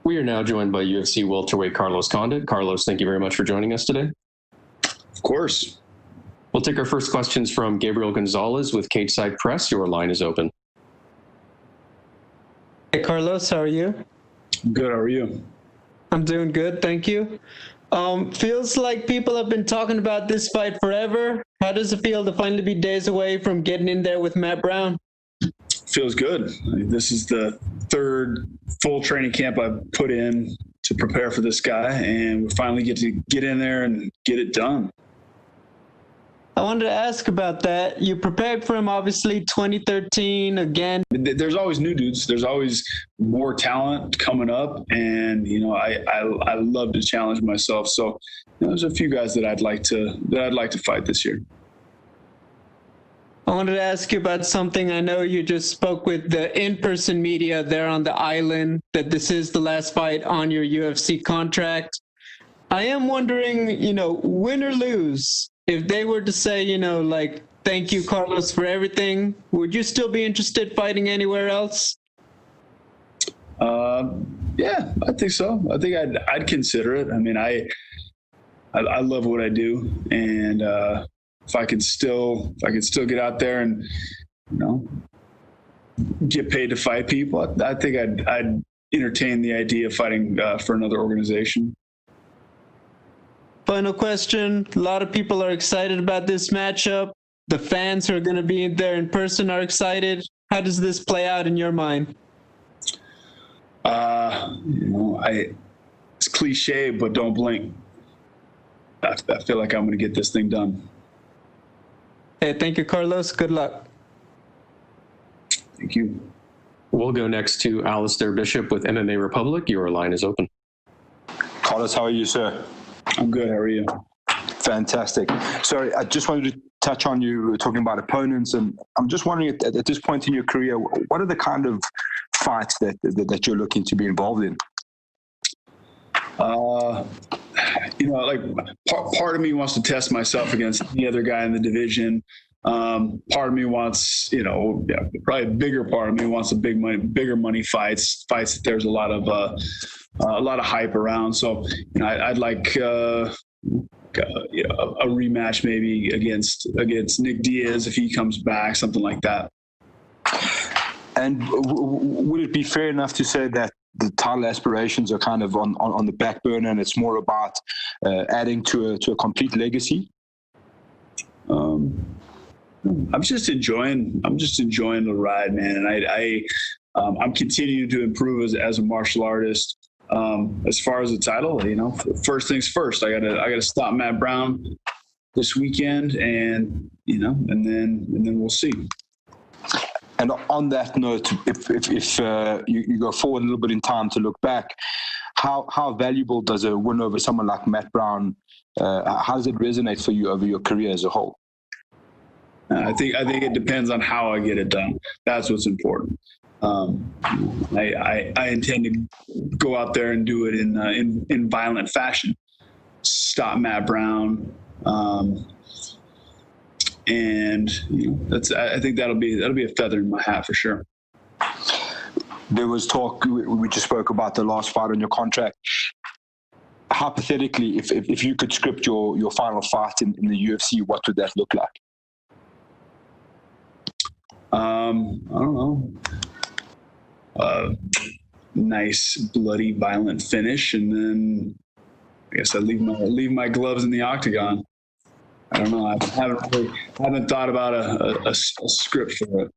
We are now joined by UFC welterweight Carlos Condit. Carlos, thank you very much for joining us today. Of course. We'll take our first questions from Gabriel Gonzalez with Cageside Press. Your line is open. Hey, Carlos, how are you? Good, how are you? I'm doing good, thank you. Feels like people have been talking about this fight forever. How does it feel to finally be days away from getting in there with Matt Brown? Feels good. This is the third full training camp I've put in to prepare for this guy, and we finally get to get in there and get it done. I wanted to ask about that. You prepared for him, obviously, 2013 again. There's always new dudes. There's always more talent coming up, and I love to challenge myself. So there's a few guys that I'd like to fight this year. I wanted to ask you about something. I know you just spoke with the in-person media there on the island, that this is the last fight on your UFC contract. I am wondering, win or lose, if they were to say, thank you, Carlos, for everything, would you still be interested fighting anywhere else? Yeah, I think so. I think I'd consider it. I mean, I love what I do, and if I could still get out there and get paid to fight people, I think I'd entertain the idea of fighting for another organization. Final question. A lot of people are excited about this matchup. The fans who are going to be there in person are excited. How does this play out in your mind? It's cliche, but don't blink. I feel like I'm going to get this thing done. Hey, thank you, Carlos. Good luck. Thank you. We'll go next to Alistair Bishop with MMA Republic. Your line is open. Carlos, how are you, sir? I'm good. How are you? Fantastic. Sorry, I just wanted to touch on you talking about opponents, and I'm just wondering at this point in your career, what are the kind of fights that you're looking to be involved in? Part of me wants to test myself against any other guy in the division. Part of me wants, probably a bigger part of me wants bigger money fights that there's a lot of hype around. So, I'd like a rematch maybe against Nick Diaz if he comes back, something like that. And would it be fair enough to say that the title aspirations are kind of on the back burner, and it's more about adding to a complete legacy? I'm just enjoying the ride, man. And I'm continuing to improve as a martial artist. As far as the title, first things first, I gotta stop Matt Brown this weekend, and then we'll see. And on that note, if you go forward a little bit in time to look back, how valuable does a win over someone like Matt Brown, how does it resonate for you over your career as a whole? I think it depends on how I get it done. That's what's important. I intend to go out there and do it in violent fashion. Stop Matt Brown. And I think that'll be a feather in my hat for sure. There was talk, we just spoke about the last fight on your contract. Hypothetically, if you could script your final fight in the UFC, what would that look like? I don't know. Nice, bloody, violent finish, and then I guess I leave my gloves in the octagon. I don't know. I haven't thought about a script for it.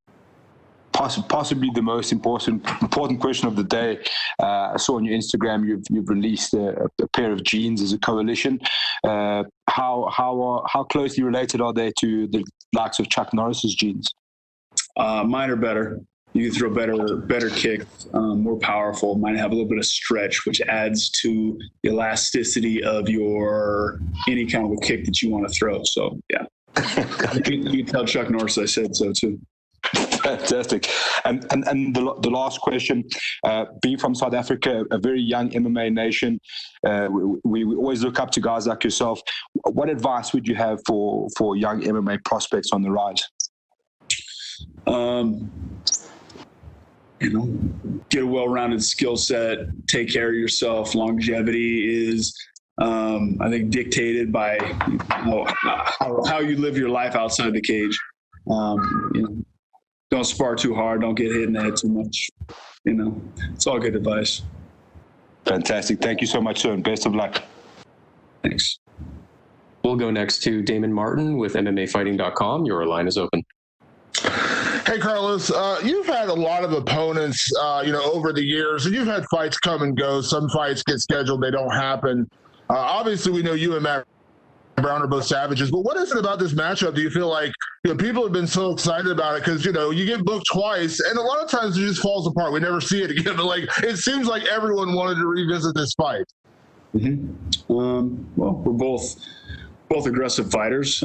Possibly the most important question of the day. I saw on your Instagram you've released a pair of jeans as a coalition. How closely related are they to the likes of Chuck Norris's jeans? Mine are better. You can throw better kicks, more powerful. Mine have a little bit of stretch, which adds to the elasticity of any kind of a kick that you want to throw. So yeah, you can tell Chuck Norris I said so too. Fantastic. And the last question, being from South Africa, a very young MMA nation, we always look up to guys like yourself. What advice would you have for young MMA prospects on the rise? get a well-rounded skill set, take care of yourself. Longevity is, I think, dictated by how you live your life outside the cage. Don't spar too hard. Don't get hit in the head too much. It's all good advice. Fantastic. Thank you so much, sir, and best of luck. Thanks. We'll go next to Damon Martin with MMAfighting.com. Your line is open. Hey, Carlos, you've had a lot of opponents, over the years, and you've had fights come and go. Some fights get scheduled, they don't happen. Obviously, we know you and Matt Brown are both savages, but what is it about this matchup? Do you feel like people have been so excited about it because you get booked twice, and a lot of times it just falls apart. We never see it again. But it seems like everyone wanted to revisit this fight. Mm-hmm. Well, we're both aggressive fighters,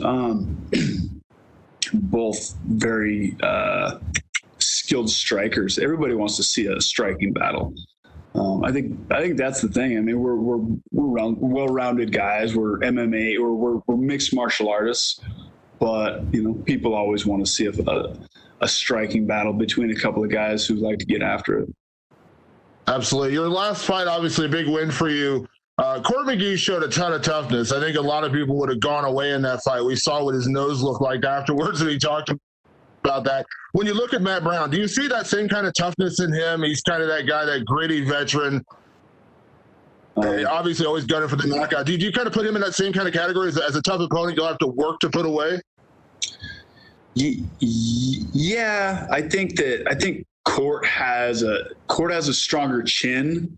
both very skilled strikers. Everybody wants to see a striking battle. I think that's the thing. I mean, we're well-rounded guys. We're MMA or we're mixed martial artists, but people always want to see a striking battle between a couple of guys who like to get after it. Absolutely. Your last fight, obviously a big win for you. Court McGee showed a ton of toughness. I think a lot of people would have gone away in that fight. We saw what his nose looked like afterwards, and he talked about that. When you look at Matt Brown, do you see that same kind of toughness in him? He's kind of that guy, that gritty veteran. Obviously, always gunning for the knockout. Do you kind of put him in that same kind of category as a tough opponent you'll have to work to put away? Yeah, I think Court has a stronger chin.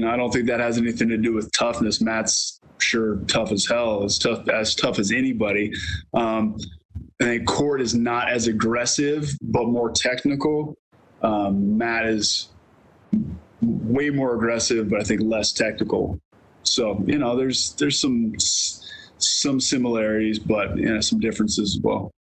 I don't think that has anything to do with toughness. Matt's sure tough as hell, as tough as anybody. I think Court is not as aggressive, but more technical. Matt is way more aggressive, but I think less technical. So, there's some similarities, but some differences as well.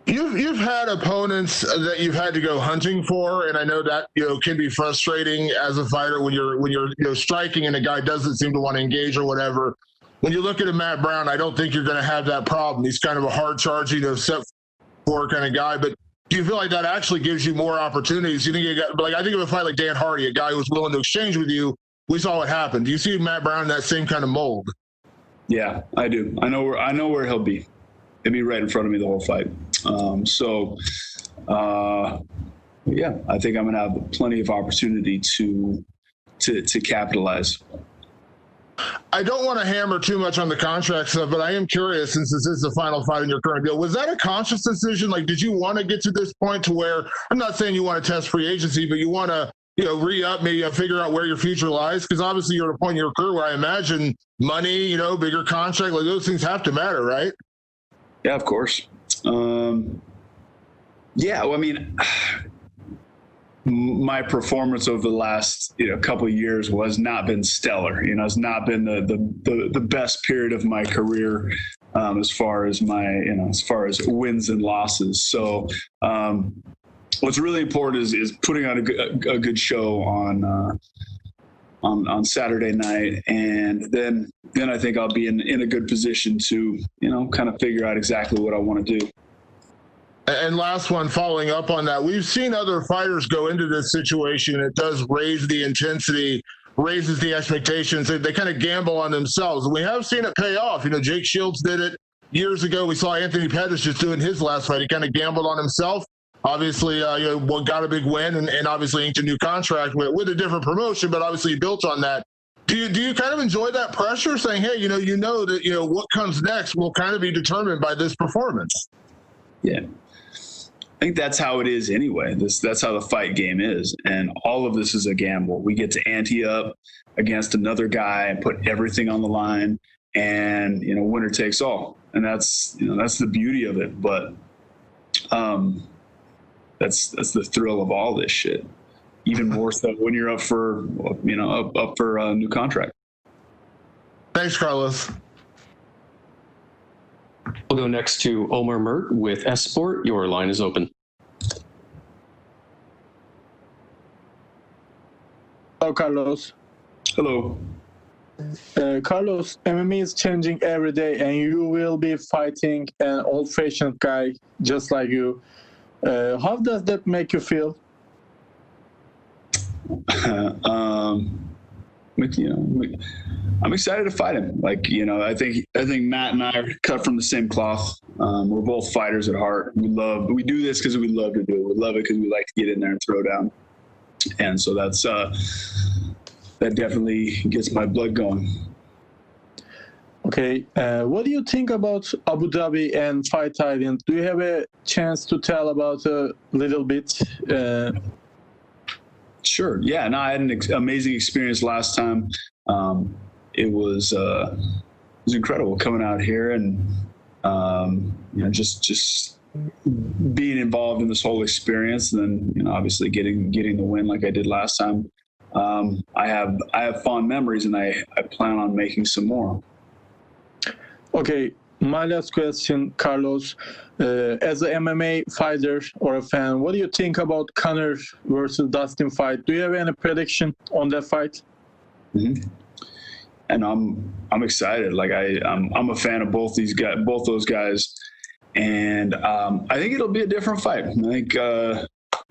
You've had opponents that you've had to go hunting for, and I know that can be frustrating as a fighter when you're striking and a guy doesn't seem to want to engage or whatever. When you look at a Matt Brown, I don't think you're going to have that problem. He's kind of a hard charging, set for kind of guy. But do you feel like that actually gives you more opportunities? You think I think of a fight like Dan Hardy, a guy who was willing to exchange with you. We saw what happened. Do you see Matt Brown in that same kind of mold? Yeah, I do. I know where he'll be. He'll be right in front of me the whole fight. Yeah, I think I'm going to have plenty of opportunity to capitalize. I don't want to hammer too much on the contract stuff, but I am curious, since this is the final fight in your current deal, was that a conscious decision? Did you want to get to this point to where, I'm not saying you want to test free agency, but you want to, re-up, maybe figure out where your future lies? Because obviously you're at a point in your career where I imagine money, bigger contract, those things have to matter, right? Yeah, of course. Yeah, well, I mean, my performance over the last couple of years has not been stellar. It's not been the best period of my career as far as wins and losses. So what's really important is putting on a good show on Saturday night, and then I think I'll be in a good position to kind of figure out exactly what I want to do. And last one, following up on that, we've seen other fighters go into this situation. It does raise the intensity, raises the expectations. They kind of gamble on themselves. And we have seen it pay off. Jake Shields did it years ago. We saw Anthony Pettis just doing his last fight. He kind of gambled on himself. Obviously, got a big win and obviously inked a new contract with a different promotion, but obviously built on that. Do you kind of enjoy that pressure, saying, hey, that what comes next will kind of be determined by this performance? Yeah. I think that's how it is anyway. That's how the fight game is. And all of this is a gamble. We get to ante up against another guy and put everything on the line, and, winner takes all. And that's the beauty of it. But that's the thrill of all this shit. Even more so when you're up for a new contract. Thanks, Carlos. We'll go next to Omar Mert with S-Sport. Your line is open. Hello, Carlos. Hello. Carlos, MMA is changing every day, and you will be fighting an old-fashioned guy just like you. How does that make you feel? I'm excited to fight him. Like, I think Matt and I are cut from the same cloth. We're both fighters at heart. We do this because we love to do it. We love it because we like to get in there and throw down. And so that definitely gets my blood going. Okay, what do you think about Abu Dhabi and Fight Island? Do you have a chance to tell about a little bit? Sure. Yeah. No, I had an amazing experience last time. It was incredible coming out here and just being involved in this whole experience, and then obviously getting the win like I did last time. I have fond memories, and I plan on making some more. Okay, my last question, Carlos. As an MMA fighter or a fan, what do you think about Conor versus Dustin fight? Do you have any prediction on that fight? Mm-hmm. And I'm excited. Like I'm a fan of both those guys, and I think it'll be a different fight. I think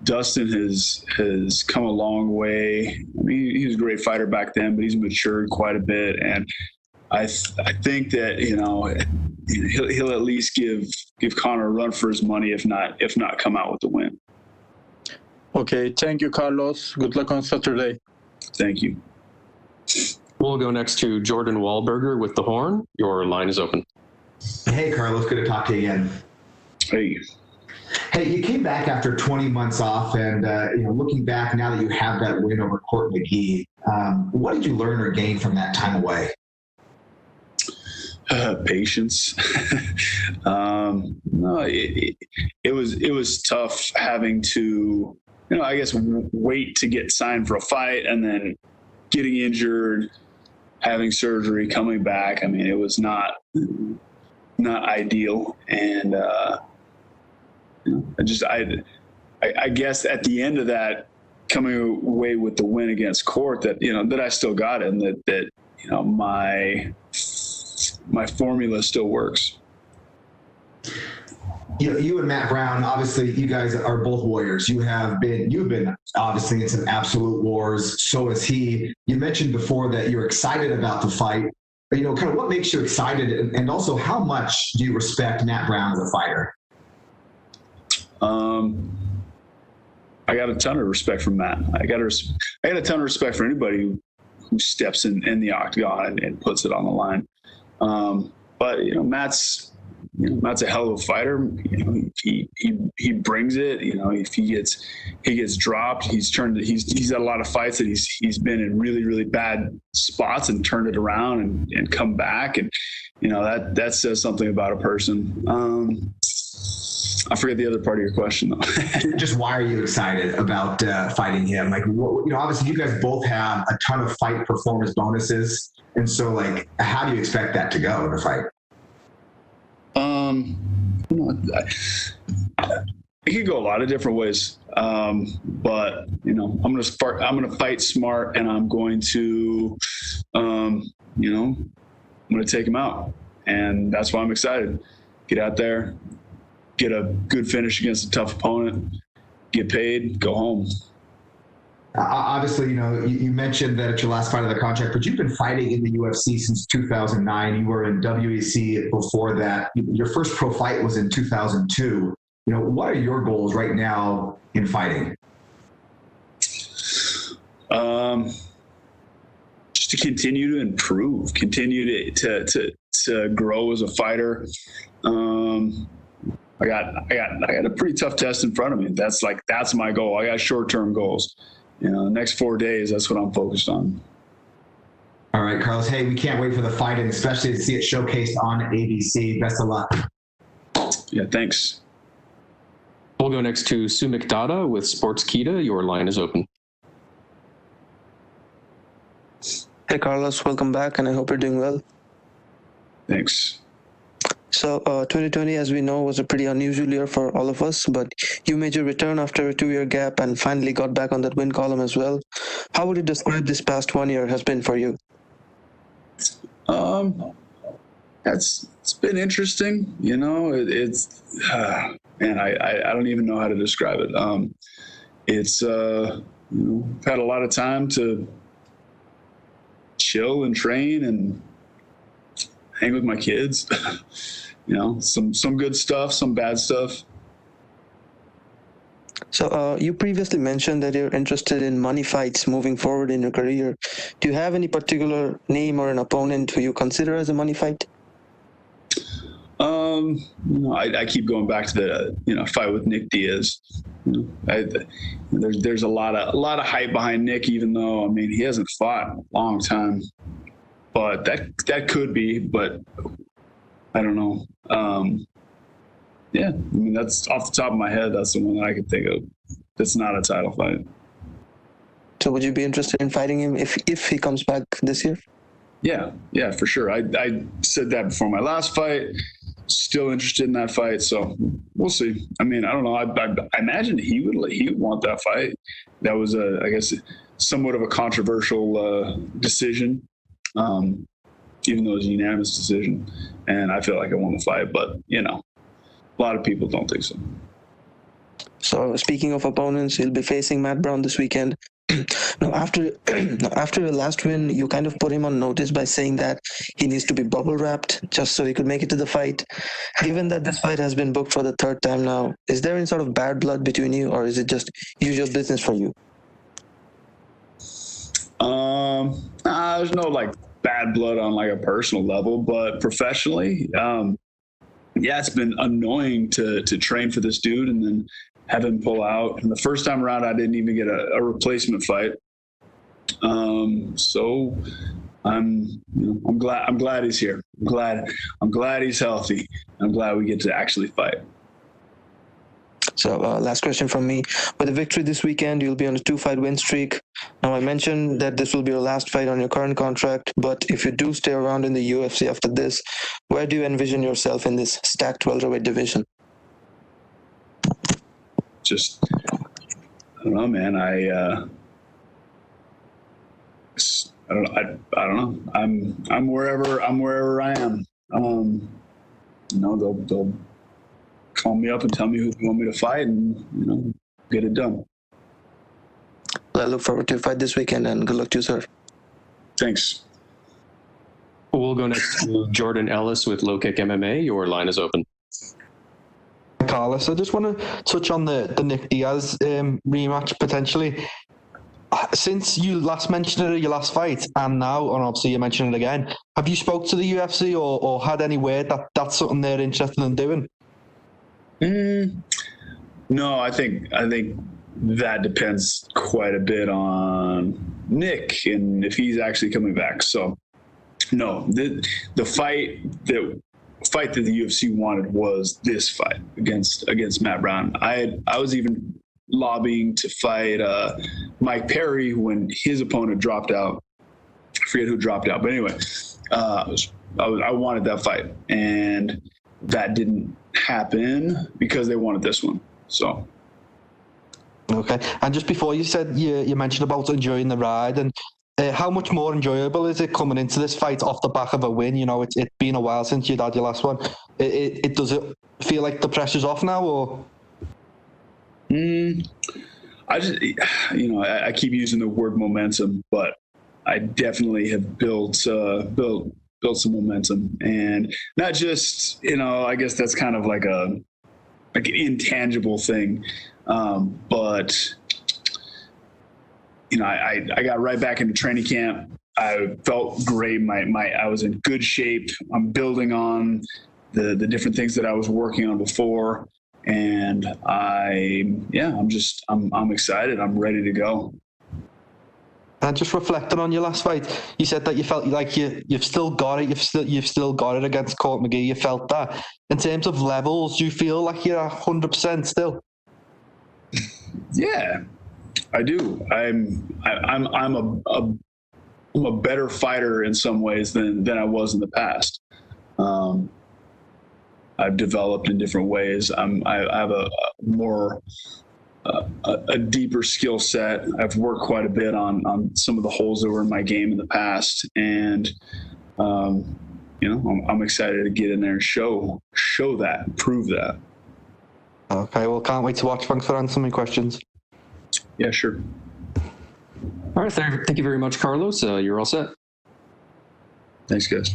Dustin has come a long way. I mean, he was a great fighter back then, but he's matured quite a bit, and I think that he'll at least give Conor a run for his money, if not come out with the win. Okay, thank you, Carlos. Good luck on Saturday. Thank you. We'll go next to Jordan Wahlberger with The Horn. Your line is open. Hey, Carlos. Good to talk to you again. Hey. Hey, you came back after 20 months off, and looking back now that you have that win over Court McGee, what did you learn or gain from that time away? Patience. No, it was tough having to, I guess, wait to get signed for a fight and then getting injured, having surgery, coming back. I mean, it was not ideal. And, I guess at the end of that, coming away with the win against Court, that I still got it, and that my formula still works. You and Matt Brown, obviously, you guys are both warriors. You've been obviously in some absolute wars. So is he. You mentioned before that you're excited about the fight. Kind of what makes you excited, and also how much do you respect Matt Brown as a fighter? I got a ton of respect for Matt. I got a ton of respect for anybody who steps in the octagon and puts it on the line. But Matt's a hell of a fighter. He brings it. If he gets dropped, he's had a lot of fights that he's been in really, really bad spots and turned it around and come back, and that says something about a person. I forget the other part of your question though. Just why are you excited about fighting him? Like, obviously you guys both have a ton of fight performance bonuses, and so how do you expect that to go in a fight? It could go a lot of different ways, but I'm gonna fight smart, and I'm going to, I'm gonna take him out, and that's why I'm excited. Get out there, get a good finish against a tough opponent, get paid, go home. Obviously, you mentioned that it's your last fight of the contract, but you've been fighting in the UFC since 2009. You were in WEC before that. Your first pro fight was in 2002. What are your goals right now in fighting? Just to continue to improve, continue to grow as a fighter. I got a pretty tough test in front of me. That's my goal. I got short-term goals. The next 4 days, that's what I'm focused on. All right, Carlos. Hey, we can't wait for the fight, and especially to see it showcased on ABC. Best of luck. Yeah, thanks. We'll go next to Sumik Dada with Sportskeeda. Your line is open. Hey, Carlos. Welcome back, and I hope you're doing well. Thanks. So 2020, as we know, was a pretty unusual year for all of us, but you made your return after a 2-year gap and finally got back on that win column as well. How would you describe this past 1 year has been for you? it's been interesting. You know, man, I don't even know how to describe it. It's you know, I've had a lot of time to chill and train and hang with my kids. You know, some good stuff, some bad stuff. So you previously mentioned that you're interested in money fights moving forward in your career. Do you have any particular name or an opponent who you consider as a money fight? You know, I keep going back to the, you know, fight with Nick Diaz. You know, there's a lot of hype behind Nick, even though, I mean, he hasn't fought in a long time. But that could be, but I don't know. Yeah, I mean, that's off the top of my head. That's the one that I could think of. That's not a title fight. So would you be interested in fighting him if he comes back this year? Yeah, for sure. I said that before my last fight. Still interested in that fight, so we'll see. I mean, I don't know. I imagine he would want that fight. That was I guess somewhat of a controversial decision, even though it was a unanimous decision, and I feel like I won the fight. But you know, a lot of people don't think so. So speaking of opponents, you'll be facing Matt Brown this weekend. Now, after your last win, you kind of put him on notice by saying that he needs to be bubble wrapped just so he could make it to the fight. Given that this fight has been booked for the third time now, is there any sort of bad blood between you, or is it just usual business for you? There's no like bad blood on like a personal level, but professionally, yeah, it's been annoying to train for this dude and then have him pull out. And the first time around, I didn't even get a replacement fight. So I'm glad he's here. I'm glad he's healthy. I'm glad we get to actually fight. So last question from me. With a victory this weekend, you'll be on a 2-fight win streak. Now, I mentioned that this will be your last fight on your current contract, but if you do stay around in the UFC after this, where do you envision yourself in this stacked welterweight division? Just, I don't know, man. I don't know. I'm wherever I am. You know, they'll call me up and tell me who they want me to fight, and you know, get it done. I look forward to your fight this weekend, and good luck to you, sir. Thanks. We'll go next to Jordan Ellis with Low Kick MMA. Your line is open. Carlos, I just want to touch on the Nick Diaz rematch potentially. Since you last mentioned it at your last fight, and now, and obviously you mentioned it again, have you spoke to the UFC or had any word that that's something they're interested in doing? No, I think that depends quite a bit on Nick and if he's actually coming back. So, no, the fight that the UFC wanted was this fight against Matt Brown. I was even lobbying to fight Mike Perry when his opponent dropped out. I forget who dropped out, but anyway, I wanted that fight, and that didn't happen because they wanted this one. So. Okay, and just before you said you mentioned about enjoying the ride, and how much more enjoyable is it coming into this fight off the back of a win? You know, it's been a while since you'd had your last one. It does it feel like the pressure's off now, or? I just, you know, I keep using the word momentum, but I definitely have built some momentum, and not just, you know, I guess that's kind of like an intangible thing, but you know, I got right back into training camp. I felt great. I was in good shape. I'm building on the different things that I was working on before. And I'm excited. I'm ready to go. And just reflecting on your last fight, you said that you felt like you've still got it. You've still got it against Court McGee. You felt that. In terms of levels, do you feel like you're 100% still? Yeah, I do. I'm a better fighter in some ways than I was in the past. I've developed in different ways. I have a deeper skill set. I've worked quite a bit on some of the holes that were in my game in the past, and I'm excited to get in there and show that, prove that. Okay, well, can't wait to watch. Thanks for answering my questions. Yeah, sure. All right. Thank you very much, Carlos. You're all set. Thanks, guys.